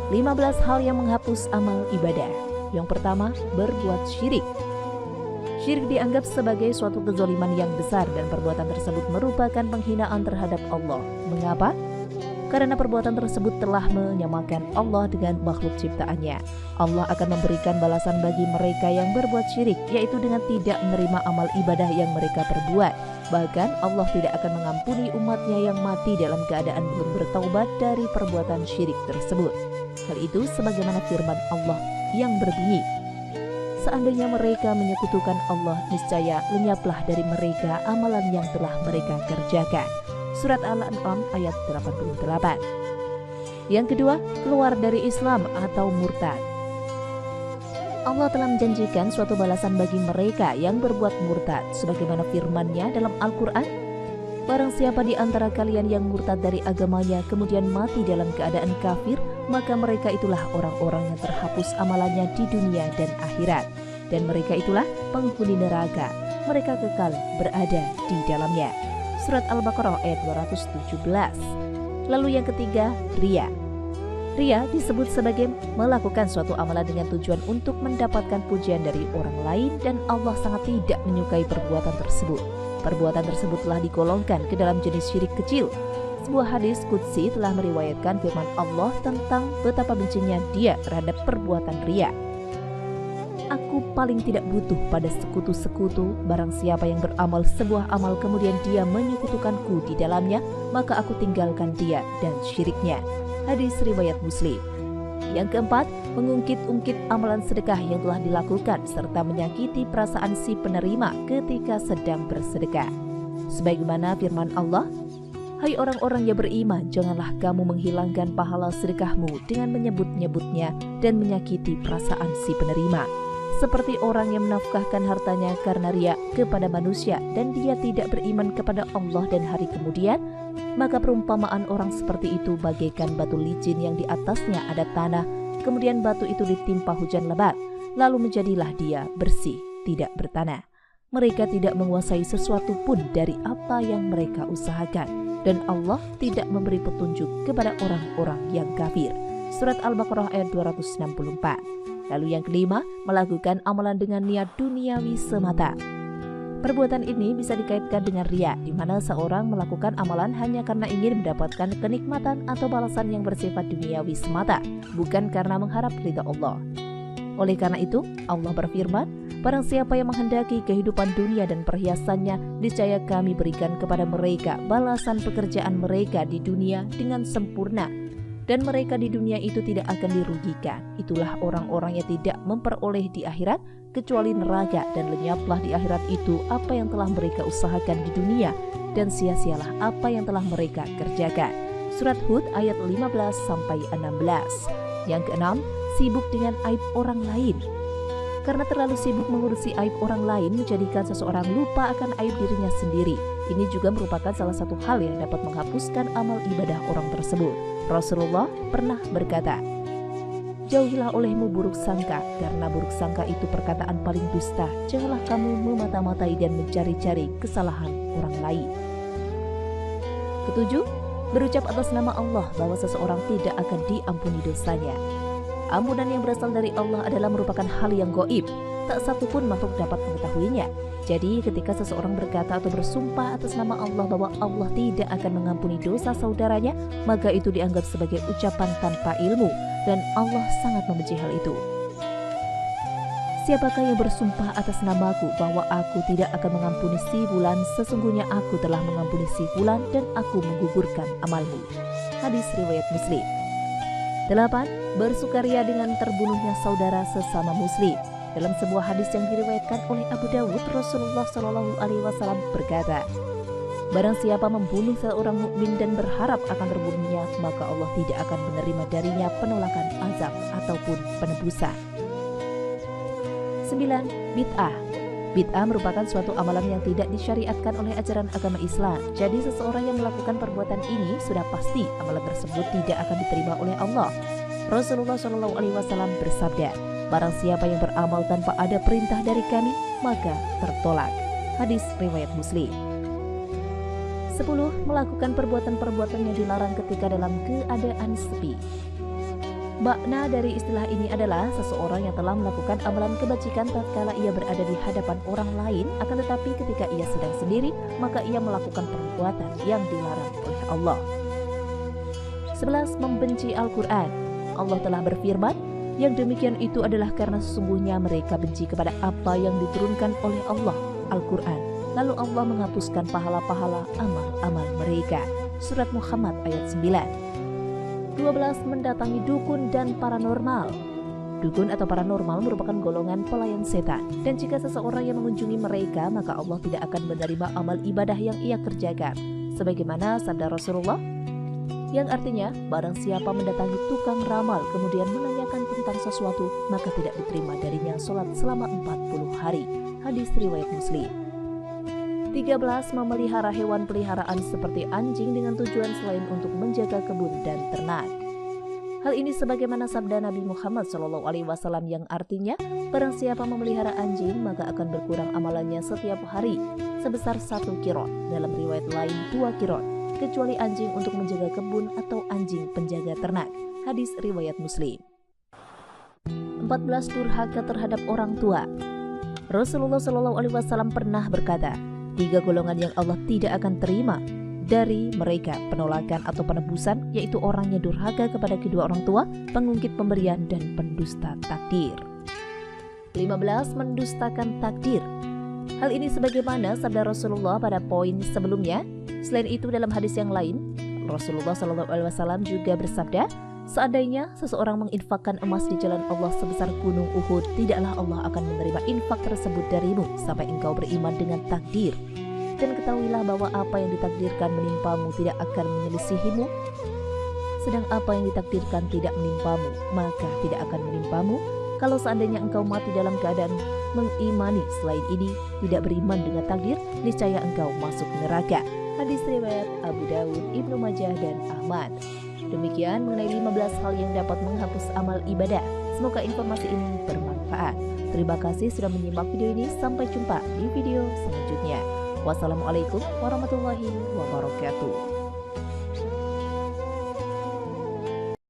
15 hal yang menghapus amal ibadah. Yang pertama, berbuat syirik. Syirik dianggap sebagai suatu kezaliman yang besar dan perbuatan tersebut merupakan penghinaan terhadap Allah. Mengapa? Karena perbuatan tersebut telah menyamakan Allah dengan makhluk ciptaannya. Allah akan memberikan balasan bagi mereka yang berbuat syirik, yaitu dengan tidak menerima amal ibadah yang mereka perbuat. Bahkan Allah tidak akan mengampuni umatnya yang mati dalam keadaan belum bertaubat dari perbuatan syirik tersebut. Hal itu sebagaimana firman Allah yang berbunyi, seandainya mereka menyekutukan Allah, niscaya lenyaplah dari mereka amalan yang telah mereka kerjakan. Surat Al-An'am ayat 88. Yang kedua, keluar dari Islam atau murtad. Allah telah menjanjikan suatu balasan bagi mereka yang berbuat murtad, sebagaimana firman-Nya dalam Al-Quran, barang siapa di antara kalian yang murtad dari agamanya kemudian mati dalam keadaan kafir, maka mereka itulah orang-orang yang terhapus amalannya di dunia dan akhirat, dan mereka itulah penghuni neraka, mereka kekal berada di dalamnya. Surat Al-Baqarah ayat 217. Lalu yang ketiga, riya. Riya disebut sebagai melakukan suatu amalan dengan tujuan untuk mendapatkan pujian dari orang lain, dan Allah sangat tidak menyukai perbuatan tersebut. Perbuatan tersebut telah digolongkan ke dalam jenis syirik kecil. Sebuah hadis qudsi telah meriwayatkan firman Allah tentang betapa bencinya Dia terhadap perbuatan riya. Aku paling tidak butuh pada sekutu-sekutu. Barang siapa yang beramal sebuah amal kemudian dia menyekutukanku di dalamnya, maka aku tinggalkan dia dan syiriknya. Hadis riwayat Muslim. Yang keempat, mengungkit-ungkit amalan sedekah yang telah dilakukan serta menyakiti perasaan si penerima ketika sedang bersedekah. Sebagaimana firman Allah, hai orang-orang yang beriman, janganlah kamu menghilangkan pahala sedekahmu dengan menyebut-nyebutnya dan menyakiti perasaan si penerima. Seperti orang yang menafkahkan hartanya karena riya kepada manusia dan dia tidak beriman kepada Allah dan hari kemudian, maka perumpamaan orang seperti itu bagaikan batu licin yang di atasnya ada tanah, kemudian batu itu ditimpa hujan lebat, lalu menjadilah dia bersih, tidak bertanah. Mereka tidak menguasai sesuatu pun dari apa yang mereka usahakan, dan Allah tidak memberi petunjuk kepada orang-orang yang kafir. Surat Al-Baqarah ayat 264. Lalu yang kelima, melakukan amalan dengan niat duniawi semata. Perbuatan ini bisa dikaitkan dengan riya, di mana seorang melakukan amalan hanya karena ingin mendapatkan kenikmatan atau balasan yang bersifat duniawi semata, bukan karena mengharap ridha Allah. Oleh karena itu, Allah berfirman, barang siapa yang menghendaki kehidupan dunia dan perhiasannya, niscaya kami berikan kepada mereka balasan pekerjaan mereka di dunia dengan sempurna, dan mereka di dunia itu tidak akan dirugikan. Itulah orang-orang yang tidak memperoleh di akhirat kecuali neraka, dan lenyaplah di akhirat itu apa yang telah mereka usahakan di dunia, dan sia-sialah apa yang telah mereka kerjakan. Surat Hud ayat 15-16. Yang keenam, sibuk dengan aib orang lain. Karena terlalu sibuk mengurusi aib orang lain menjadikan seseorang lupa akan aib dirinya sendiri. Ini juga merupakan salah satu hal yang dapat menghapuskan amal ibadah orang tersebut. Rasulullah pernah berkata, jauhilah olehmu buruk sangka, karena buruk sangka itu perkataan paling dusta. Janganlah kamu memata-matai dan mencari-cari kesalahan orang lain. Ketujuh, berucap atas nama Allah bahwa seseorang tidak akan diampuni dosanya. Ampunan yang berasal dari Allah adalah merupakan hal yang gaib. Tak satu pun makhluk dapat mengetahuinya. Jadi ketika seseorang berkata atau bersumpah atas nama Allah bahwa Allah tidak akan mengampuni dosa saudaranya, maka itu dianggap sebagai ucapan tanpa ilmu, dan Allah sangat membenci hal itu. Siapakah yang bersumpah atas namaku bahwa aku tidak akan mengampuni si fulan, sesungguhnya aku telah mengampuni si fulan dan aku menggugurkan amalmu. Hadis riwayat Muslim. 8. Bersukaria dengan terbunuhnya saudara sesama muslim. Dalam sebuah hadis yang diriwayatkan oleh Abu Dawud, Rasulullah SAW berkata, barang siapa membunuh seorang mukmin dan berharap akan terbunuhnya, maka Allah tidak akan menerima darinya penolakan azab ataupun penebusan. 9. Bid'ah. Bid'ah merupakan suatu amalan yang tidak disyariatkan oleh ajaran agama Islam. Jadi seseorang yang melakukan perbuatan ini sudah pasti amalan tersebut tidak akan diterima oleh Allah. Rasulullah SAW bersabda, barang siapa yang beramal tanpa ada perintah dari kami, maka tertolak. Hadis riwayat Muslim. 10. Melakukan perbuatan-perbuatan yang dilarang ketika dalam keadaan sepi. Makna dari istilah ini adalah seseorang yang telah melakukan amalan kebajikan tatkala ia berada di hadapan orang lain, akan tetapi ketika ia sedang sendiri, maka ia melakukan perbuatan yang dilarang oleh Allah. 11. Membenci Al-Quran. Allah telah berfirman, yang demikian itu adalah karena sesungguhnya mereka benci kepada apa yang diturunkan oleh Allah, Al-Quran. Lalu Allah menghapuskan pahala-pahala amal-amal mereka. Surat Muhammad ayat 9. 12. Mendatangi dukun dan paranormal. Dukun atau paranormal merupakan golongan pelayan setan, dan jika seseorang yang mengunjungi mereka, maka Allah tidak akan menerima amal ibadah yang ia kerjakan. Sebagaimana sabda Rasulullah, yang artinya, barang siapa mendatangi tukang ramal kemudian menanyakan tentang sesuatu, maka tidak diterima darinya sholat selama 40 hari. Hadis riwayat Muslim. 13. Memelihara hewan peliharaan seperti anjing dengan tujuan selain untuk menjaga kebun dan ternak. Hal ini sebagaimana sabda Nabi Muhammad SAW yang artinya, barang siapa memelihara anjing maka akan berkurang amalannya setiap hari sebesar 1 kirot, dalam riwayat lain 2 kirot, kecuali anjing untuk menjaga kebun atau anjing penjaga ternak. Hadis riwayat Muslim. 14. Durhaka terhadap orang tua. Rasulullah SAW pernah berkata, 3 golongan yang Allah tidak akan terima dari mereka penolakan atau penebusan, yaitu orangnya durhaka kepada kedua orang tua, pengungkit pemberian, dan pendusta takdir. 15. Mendustakan takdir. Hal ini sebagaimana sabda Rasulullah pada poin sebelumnya. Selain itu dalam hadis yang lain, Rasulullah SAW juga bersabda, seandainya seseorang menginfakkan emas di jalan Allah sebesar gunung Uhud, tidaklah Allah akan menerima infak tersebut darimu sampai engkau beriman dengan takdir. Dan ketahuilah bahwa apa yang ditakdirkan menimpamu tidak akan menyelisihimu, sedang apa yang ditakdirkan tidak menimpamu, maka tidak akan menimpamu. Kalau seandainya engkau mati dalam keadaan mengimani selain ini, tidak beriman dengan takdir, niscaya engkau masuk neraka. Hadis riwayat Abu Dawud, Ibnu Majah, dan Ahmad. Demikian mengenai 15 hal yang dapat menghapus amal ibadah. Semoga informasi ini bermanfaat. Terima kasih sudah menyimak video ini. Sampai jumpa di video selanjutnya. Wassalamualaikum warahmatullahi wabarakatuh.